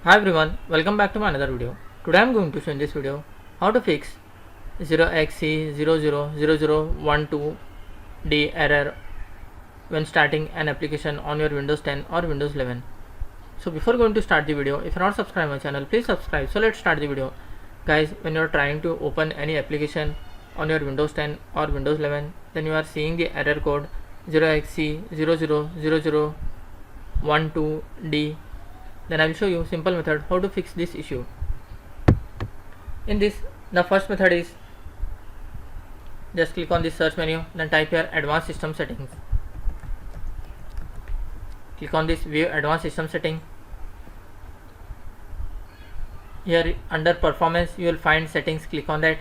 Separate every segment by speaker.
Speaker 1: Hi everyone, welcome back to my another video. Today I am going to show in this video how to fix 0xc000012d error when starting an application on your Windows 10 or Windows 11. So before going to start the video, if you are not subscribed my channel, please subscribe. So let's start the video. Guys, when you are trying to open any application on your Windows 10 or Windows 11, then you are seeing the error code 0xc000012d. Then I will show you simple method how to fix this issue. In this, the first method is just click on the search menu, then type here advanced system settings. Click on this view advanced system setting. Here under performance you will find settings, click on that.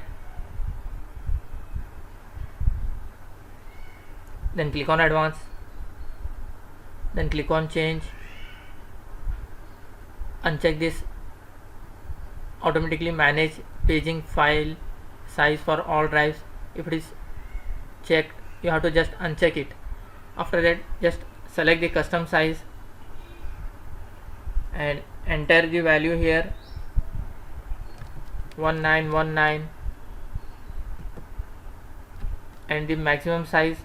Speaker 1: Then click on advanced. Then click on change. Uncheck this automatically manage paging file size for all drives. If it is checked, you have to just uncheck it. After that, just select the custom size and enter the value here 1919 and the maximum size,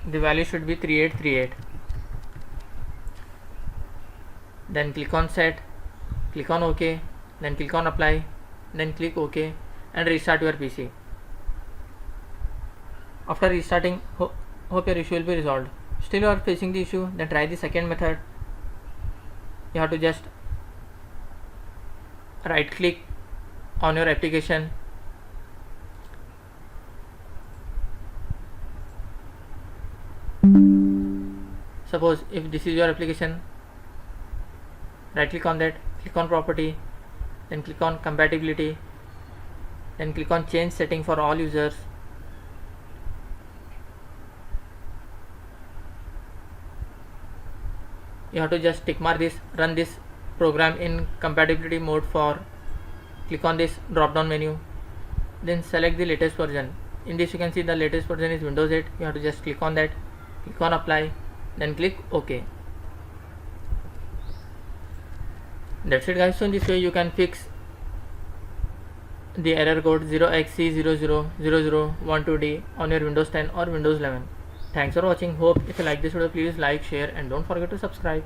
Speaker 1: the value should be 3838. Then click on set, click on OK, then click on apply, then click OK and restart your PC. After restarting, hope your issue will be resolved. Still you are facing the issue, then try the second method. You have to just right click on your application, suppose if this is your application, right click on that, click on property, then click on compatibility, then click on change setting for all users. You have to just tick mark this, run this program in compatibility mode for, click on this drop down menu, then select the latest version. In this you can see the latest version is Windows 8. You have to just click on that, click on apply, then click OK. That's it guys. So in this way you can fix the error code 0xc000012d on your Windows 10 or Windows 11. Thanks for watching. Hope if you like this video, please like, share and don't forget to subscribe.